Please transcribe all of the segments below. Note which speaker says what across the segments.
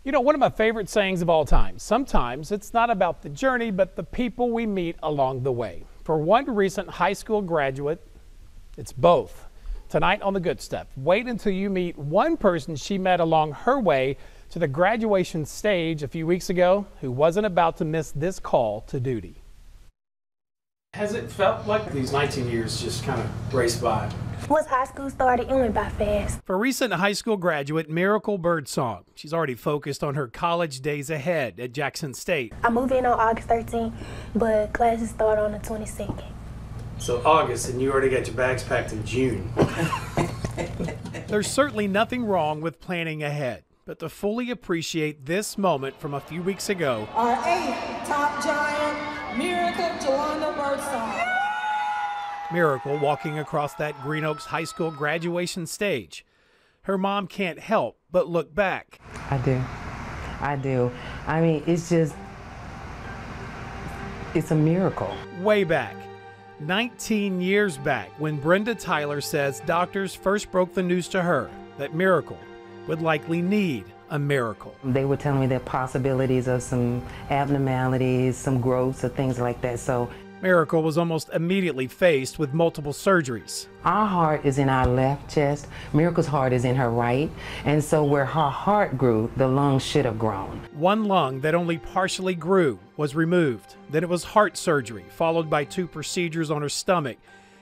Speaker 1: You know, one of my favorite sayings of all time, sometimes it's not about the journey, but the people we meet along the way. For one recent high school graduate, it's both. Tonight on The Good Stuff, wait until you meet one person she met along her way to the graduation stage a few weeks ago who wasn't about to miss this call to duty. Has it felt like these 19 years just kind of raced by?
Speaker 2: Once high school started, it went by fast.
Speaker 1: For recent high school graduate Miracle Birdsong, she's already focused on her college days ahead at Jackson State.
Speaker 2: I move in on August 13th, but classes start on the 22nd.
Speaker 1: So August, and you already got your bags packed in June. There's certainly nothing wrong with planning ahead, but to fully appreciate this moment from a few weeks ago,
Speaker 3: our 8th top giant, Miracle Jawanda Birdsong.
Speaker 1: Miracle walking across that Green Oaks High School graduation stage. Her mom can't help but look back.
Speaker 4: I do. I mean, it's a miracle.
Speaker 1: Way back, 19 years back, when Brenda Tyler says doctors first broke the news to her that Miracle would likely need a miracle.
Speaker 4: They were telling me the possibilities of some abnormalities, some growths, or things like that. So
Speaker 1: Miracle was almost immediately faced with multiple surgeries.
Speaker 4: our heart is in our left chest. Miracle's heart is in her right. And so where her heart grew, the lungs should have grown.
Speaker 1: One lung that only partially grew was removed. Then it was heart surgery, followed by 2 procedures on her stomach.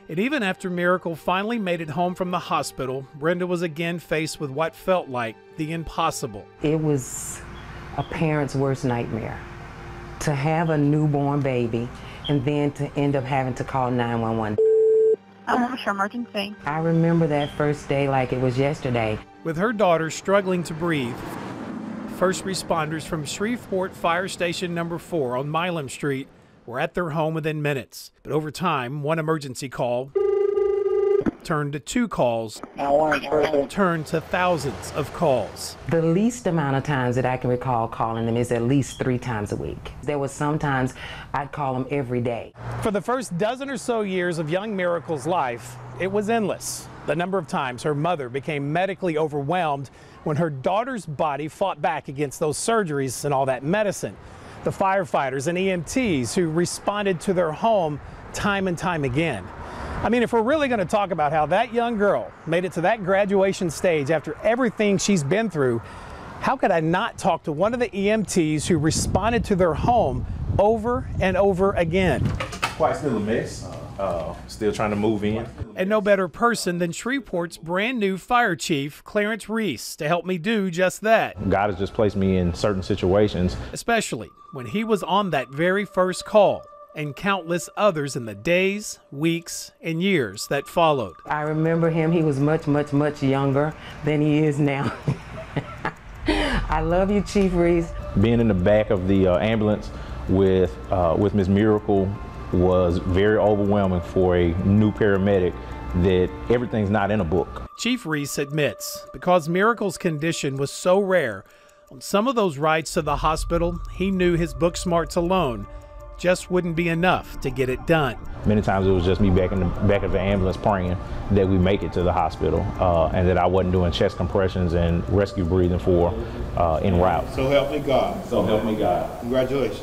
Speaker 1: And even after Miracle finally made it home from the hospital, Brenda was again faced with what felt like the impossible.
Speaker 4: It was a parent's worst nightmare. To have a newborn baby and then to end up having to call 911.
Speaker 5: What's your emergency?
Speaker 4: I remember that first day like it was yesterday.
Speaker 1: With her daughter struggling to breathe, first responders from Shreveport Fire Station number 4 on Milam Street were at their home within minutes. But over time, one emergency call turned to 2 calls, turned to thousands of calls.
Speaker 4: The least amount of times that I can recall calling them is at least 3 times a week. There was sometimes I'd call them every day.
Speaker 1: For the first dozen or so years of young Miracle's life, it was endless. The number of times her mother became medically overwhelmed when her daughter's body fought back against those surgeries and all that medicine. The firefighters and EMTs who responded to their home time and time again. I mean, if we're really going to talk about how that young girl made it to that graduation stage after everything she's been through, how could I not talk to one of the EMTs who responded to their home over and over again?
Speaker 6: Quite still a mess. Still trying to move in.
Speaker 1: And no better person than Shreveport's brand new fire chief, Clarence Reese, to help me do just that.
Speaker 6: God has just placed me in certain situations.
Speaker 1: Especially when he was on that very first call, and countless others in the days, weeks, and years that followed.
Speaker 4: I remember him, he was much, much, much younger than he is now. I love you, Chief Reese.
Speaker 6: Being in the back of the ambulance with Miss Miracle was very overwhelming for a new paramedic, that everything's not in a book.
Speaker 1: Chief Reese admits, because Miracle's condition was so rare, on some of those rides to the hospital, he knew his book smarts alone just wouldn't be enough to get it done.
Speaker 6: Many times it was just me back in the back of the ambulance praying that we make it to the hospital, and that I wasn't doing chest compressions and rescue breathing for en route.
Speaker 7: So help me God.
Speaker 6: So help me God.
Speaker 7: Congratulations.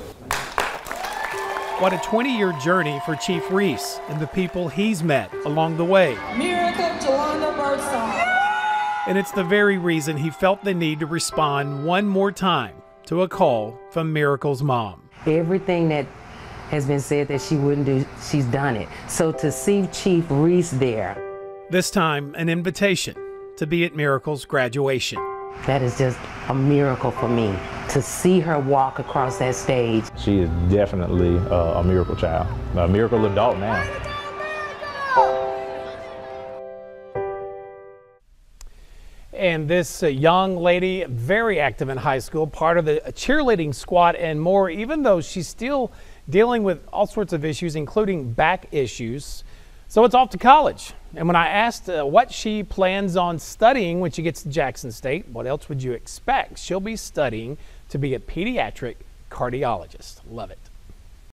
Speaker 1: What a 20-year journey for Chief Reese and the people he's met along the way.
Speaker 3: Miracle Jawanda Birdsong.
Speaker 1: And it's the very reason he felt the need to respond one more time to a call from Miracle's mom.
Speaker 4: Everything that has been said that she wouldn't do, she's done it. So to see Chief Reese there.
Speaker 1: This time, an invitation to be at Miracle's graduation.
Speaker 4: That is just a miracle for me, to see her walk across that stage.
Speaker 6: She is definitely a miracle child, a miracle adult now.
Speaker 1: And this young lady, very active in high school, part of the cheerleading squad and more, even though she's still dealing with all sorts of issues, including back issues. So it's off to college. And when I asked what she plans on studying when she gets to Jackson State, what else would you expect? She'll be studying to be a pediatric cardiologist. Love it.